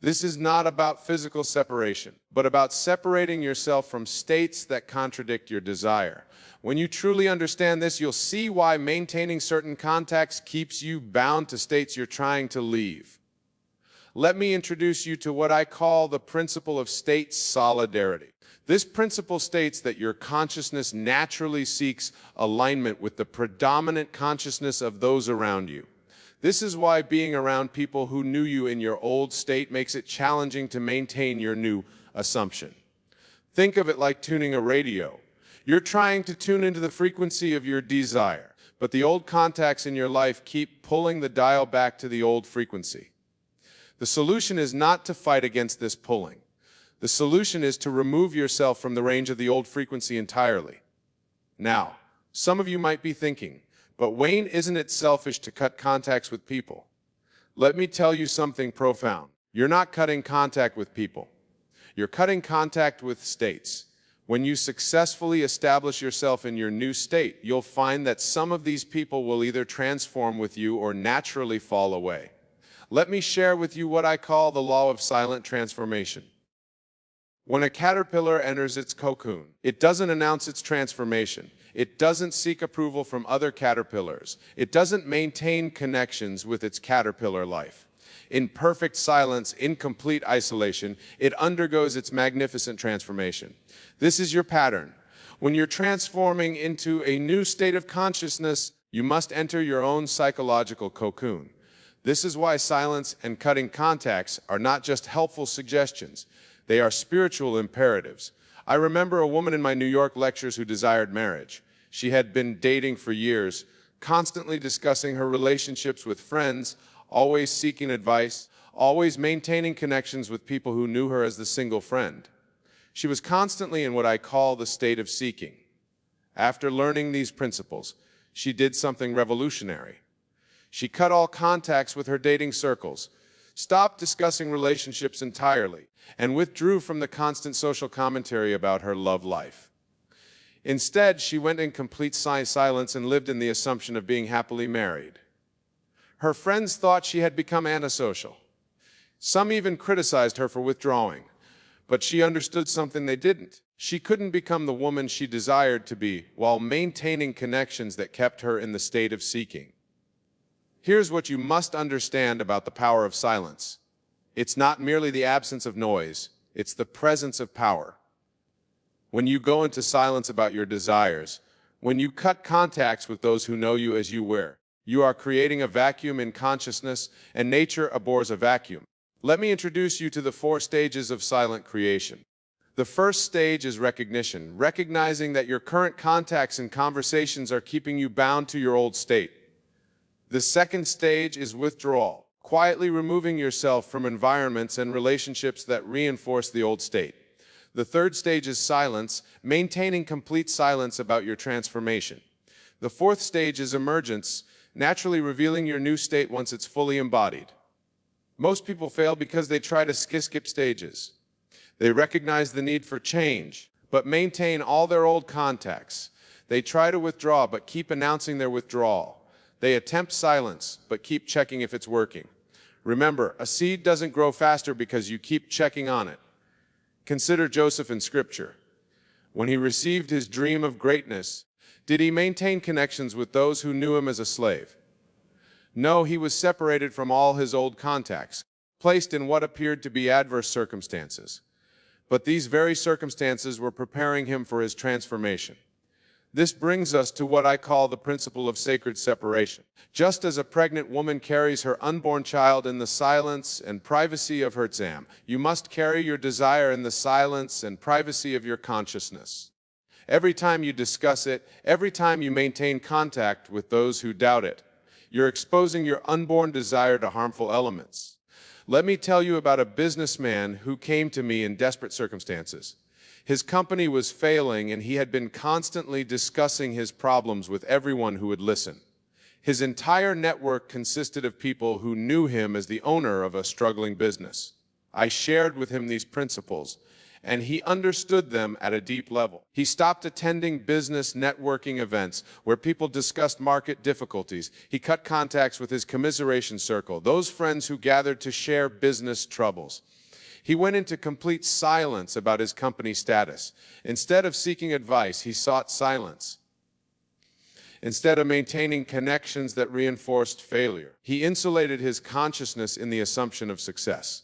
This is not about physical separation, but about separating yourself from states that contradict your desire. When you truly understand this, you'll see why maintaining certain contacts keeps you bound to states you're trying to leave. Let me introduce you to what I call the principle of state solidarity. This principle states that your consciousness naturally seeks alignment with the predominant consciousness of those around you. This is why being around people who knew you in your old state makes it challenging to maintain your new assumption. Think of it like tuning a radio. You're trying to tune into the frequency of your desire, but the old contacts in your life keep pulling the dial back to the old frequency. The solution is not to fight against this pulling. The solution is to remove yourself from the range of the old frequency entirely. Now, some of you might be thinking, but Wayne, isn't it selfish to cut contacts with people? Let me tell you something profound. You're not cutting contact with people. You're cutting contact with states. When you successfully establish yourself in your new state, you'll find that some of these people will either transform with you or naturally fall away. Let me share with you what I call the law of silent transformation. When a caterpillar enters its cocoon, it doesn't announce its transformation. It doesn't seek approval from other caterpillars. It doesn't maintain connections with its caterpillar life. In perfect silence, in complete isolation, it undergoes its magnificent transformation. This is your pattern. When you're transforming into a new state of consciousness, you must enter your own psychological cocoon. This is why silence and cutting contacts are not just helpful suggestions. They are spiritual imperatives. I remember a woman in my New York lectures who desired marriage. She had been dating for years, constantly discussing her relationships with friends, always seeking advice, always maintaining connections with people who knew her as the single friend. She was constantly in what I call the state of seeking. After learning these principles, she did something revolutionary. She cut all contacts with her dating circles, stopped discussing relationships entirely, and withdrew from the constant social commentary about her love life. Instead, she went in complete silence and lived in the assumption of being happily married. Her friends thought she had become antisocial. Some even criticized her for withdrawing, but she understood something they didn't. She couldn't become the woman she desired to be while maintaining connections that kept her in the state of seeking. Here's what you must understand about the power of silence. It's not merely the absence of noise, it's the presence of power. When you go into silence about your desires, when you cut contacts with those who know you as you were, you are creating a vacuum in consciousness, and nature abhors a vacuum. Let me introduce you to the 4 stages of silent creation. The first stage is recognition, recognizing that your current contacts and conversations are keeping you bound to your old state. The second stage is withdrawal, quietly removing yourself from environments and relationships that reinforce the old state. The third stage is silence, maintaining complete silence about your transformation. The fourth stage is emergence, naturally revealing your new state once it's fully embodied. Most people fail because they try to skip stages. They recognize the need for change, but maintain all their old contacts. They try to withdraw, but keep announcing their withdrawal. They attempt silence, but keep checking if it's working. Remember, a seed doesn't grow faster because you keep checking on it. Consider Joseph in Scripture. When he received his dream of greatness, did he maintain connections with those who knew him as a slave? No, he was separated from all his old contacts, placed in what appeared to be adverse circumstances. But these very circumstances were preparing him for his transformation. This brings us to what I call the principle of sacred separation. Just as a pregnant woman carries her unborn child in the silence and privacy of her womb, you must carry your desire in the silence and privacy of your consciousness. Every time you discuss it, every time you maintain contact with those who doubt it, you're exposing your unborn desire to harmful elements. Let me tell you about a businessman who came to me in desperate circumstances. His company was failing, and he had been constantly discussing his problems with everyone who would listen. His entire network consisted of people who knew him as the owner of a struggling business. I shared with him these principles, and he understood them at a deep level. He stopped attending business networking events where people discussed market difficulties. He cut contacts with his commiseration circle, those friends who gathered to share business troubles. He went into complete silence about his company status. Instead of seeking advice, he sought silence. Instead of maintaining connections that reinforced failure, he insulated his consciousness in the assumption of success.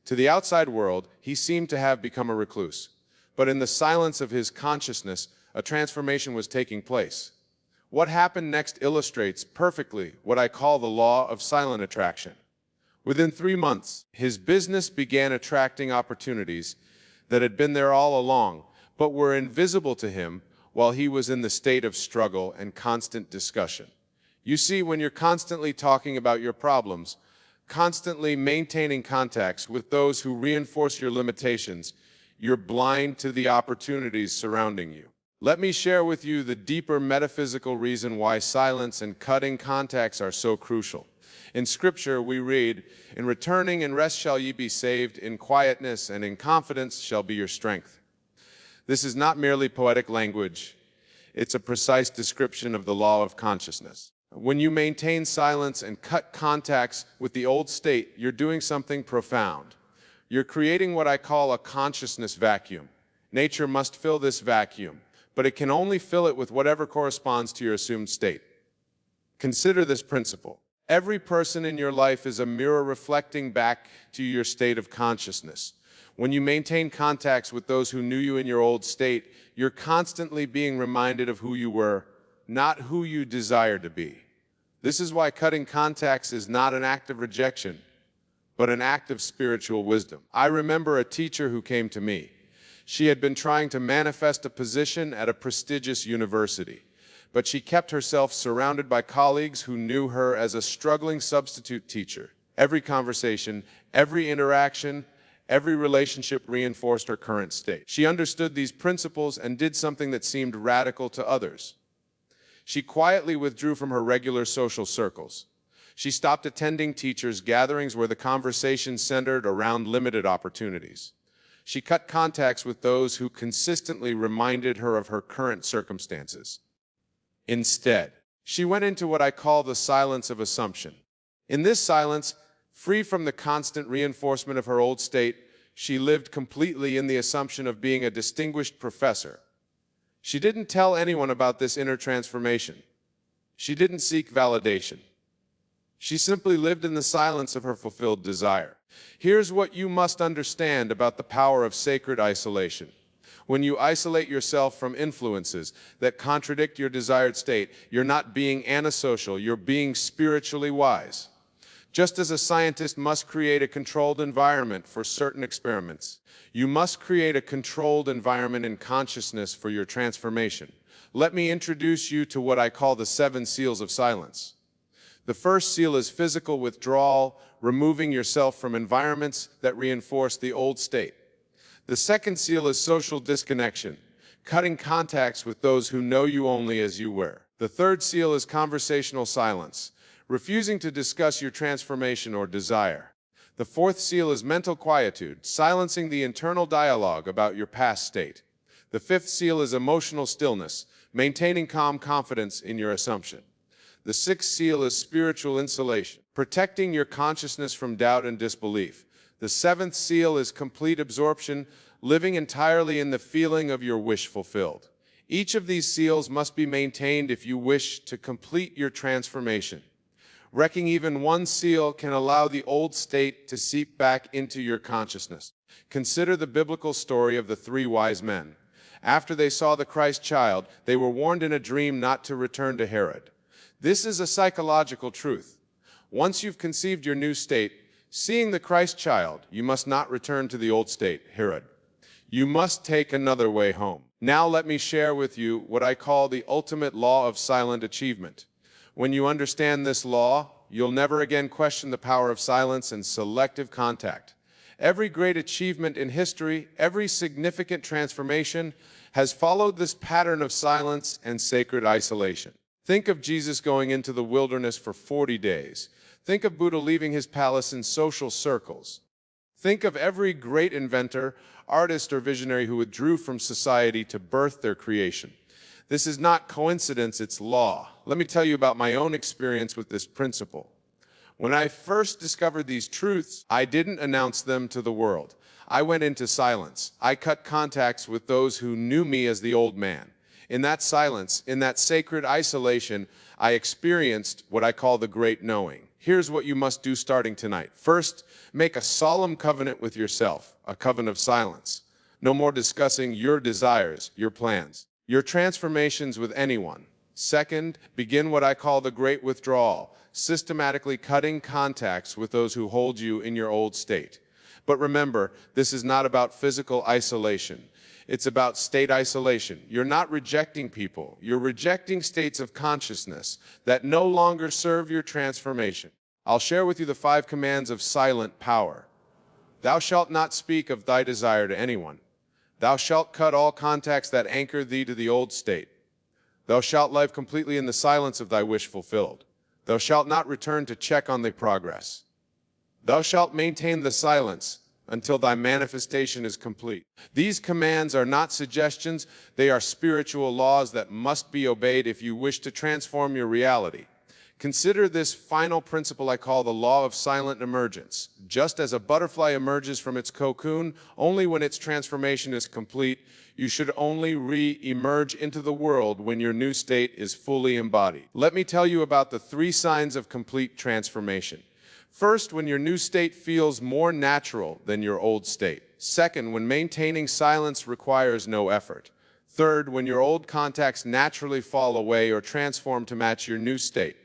To the outside world, he seemed to have become a recluse. But in the silence of his consciousness, a transformation was taking place. What happened next illustrates perfectly what I call the law of silent attraction. Within 3 months, his business began attracting opportunities that had been there all along, but were invisible to him while he was in the state of struggle and constant discussion. You see, when you're constantly talking about your problems, constantly maintaining contacts with those who reinforce your limitations, you're blind to the opportunities surrounding you. Let me share with you the deeper metaphysical reason why silence and cutting contacts are so crucial. In Scripture, we read, "In returning and rest shall ye be saved, in quietness and in confidence shall be your strength." This is not merely poetic language. It's a precise description of the law of consciousness. When you maintain silence and cut contacts with the old state, you're doing something profound. You're creating what I call a consciousness vacuum. Nature must fill this vacuum, but it can only fill it with whatever corresponds to your assumed state. Consider this principle. Every person in your life is a mirror reflecting back to your state of consciousness. When you maintain contacts with those who knew you in your old state, you're constantly being reminded of who you were, not who you desire to be. This is why cutting contacts is not an act of rejection, but an act of spiritual wisdom. I remember a teacher who came to me. She had been trying to manifest a position at a prestigious university, but she kept herself surrounded by colleagues who knew her as a struggling substitute teacher. Every conversation, every interaction, every relationship reinforced her current state. She understood these principles and did something that seemed radical to others. She quietly withdrew from her regular social circles. She stopped attending teachers' gatherings where the conversation centered around limited opportunities. She cut contacts with those who consistently reminded her of her current circumstances. Instead, she went into what I call the silence of assumption. In this silence, free from the constant reinforcement of her old state, she lived completely in the assumption of being a distinguished professor. She didn't tell anyone about this inner transformation. She didn't seek validation. She simply lived in the silence of her fulfilled desire. Here's what you must understand about the power of sacred isolation. When you isolate yourself from influences that contradict your desired state, you're not being antisocial, you're being spiritually wise. Just as a scientist must create a controlled environment for certain experiments, you must create a controlled environment in consciousness for your transformation. Let me introduce you to what I call the 7 seals of silence. The first seal is physical withdrawal, removing yourself from environments that reinforce the old state. The second seal is social disconnection, cutting contacts with those who know you only as you were. The third seal is conversational silence, refusing to discuss your transformation or desire. The fourth seal is mental quietude, silencing the internal dialogue about your past state. The fifth seal is emotional stillness, maintaining calm confidence in your assumption. The sixth seal is spiritual insulation, protecting your consciousness from doubt and disbelief. The seventh seal is complete absorption, living entirely in the feeling of your wish fulfilled. Each of these seals must be maintained if you wish to complete your transformation. Wrecking even one seal can allow the old state to seep back into your consciousness. Consider the biblical story of the 3 wise men. After they saw the Christ child, they were warned in a dream not to return to Herod. This is a psychological truth. Once you've conceived your new state, seeing the Christ child, you must not return to the old state, Herod. You must take another way home. Now let me share with you what I call the ultimate law of silent achievement. When you understand this law, you'll never again question the power of silence and selective contact. Every great achievement in history, every significant transformation has followed this pattern of silence and sacred isolation. Think of Jesus going into the wilderness for 40 days. Think of Buddha leaving his palace in social circles. Think of every great inventor, artist, or visionary who withdrew from society to birth their creation. This is not coincidence, it's law. Let me tell you about my own experience with this principle. When I first discovered these truths, I didn't announce them to the world. I went into silence. I cut contacts with those who knew me as the old man. In that silence, in that sacred isolation, I experienced what I call the great knowing. Here's what you must do starting tonight. First, make a solemn covenant with yourself, a covenant of silence. No more discussing your desires, your plans, your transformations with anyone. Second, begin what I call the great withdrawal, systematically cutting contacts with those who hold you in your old state. But remember, this is not about physical isolation. It's about state isolation. You're not rejecting people. You're rejecting states of consciousness that no longer serve your transformation. I'll share with you the 5 commands of silent power. Thou shalt not speak of thy desire to anyone. Thou shalt cut all contacts that anchor thee to the old state. Thou shalt live completely in the silence of thy wish fulfilled. Thou shalt not return to check on thy progress. Thou shalt maintain the silence until thy manifestation is complete. These commands are not suggestions, they are spiritual laws that must be obeyed if you wish to transform your reality. Consider this final principle I call the law of silent emergence. Just as a butterfly emerges from its cocoon, only when its transformation is complete, you should only re-emerge into the world when your new state is fully embodied. Let me tell you about the 3 signs of complete transformation. First, when your new state feels more natural than your old state. Second, when maintaining silence requires no effort. Third, when your old contacts naturally fall away or transform to match your new state.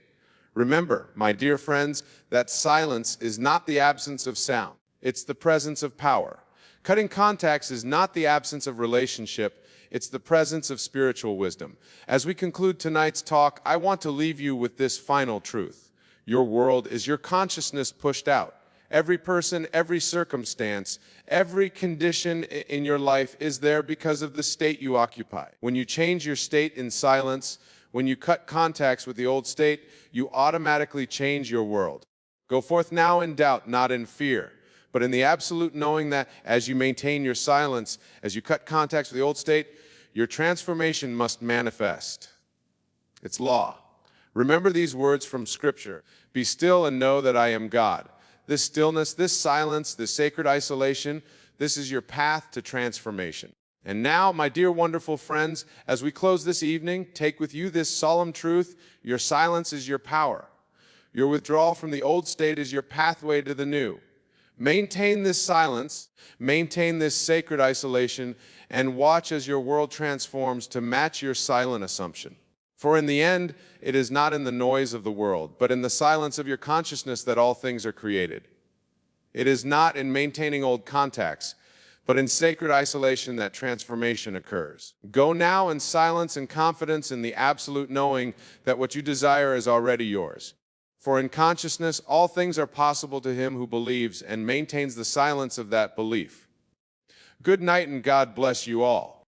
Remember, my dear friends, that silence is not the absence of sound. It's the presence of power. Cutting contacts is not the absence of relationship. It's the presence of spiritual wisdom. As we conclude tonight's talk, I want to leave you with this final truth. Your world is your consciousness pushed out. Every person, every circumstance, every condition in your life is there because of the state you occupy. When you change your state in silence, when you cut contacts with the old state, you automatically change your world. Go forth now in doubt, not in fear, but in the absolute knowing that as you maintain your silence, as you cut contacts with the old state, your transformation must manifest. It's law. Remember these words from Scripture. Be still and know that I am God. This stillness, this silence, this sacred isolation, this is your path to transformation. And now, my dear wonderful friends, as we close this evening, take with you this solemn truth. Your silence is your power. Your withdrawal from the old state is your pathway to the new. Maintain this silence, maintain this sacred isolation, and watch as your world transforms to match your silent assumption. For in the end, it is not in the noise of the world, but in the silence of your consciousness that all things are created. It is not in maintaining old contacts, but in sacred isolation that transformation occurs. Go now in silence and confidence in the absolute knowing that what you desire is already yours. For in consciousness, all things are possible to him who believes and maintains the silence of that belief. Good night and God bless you all.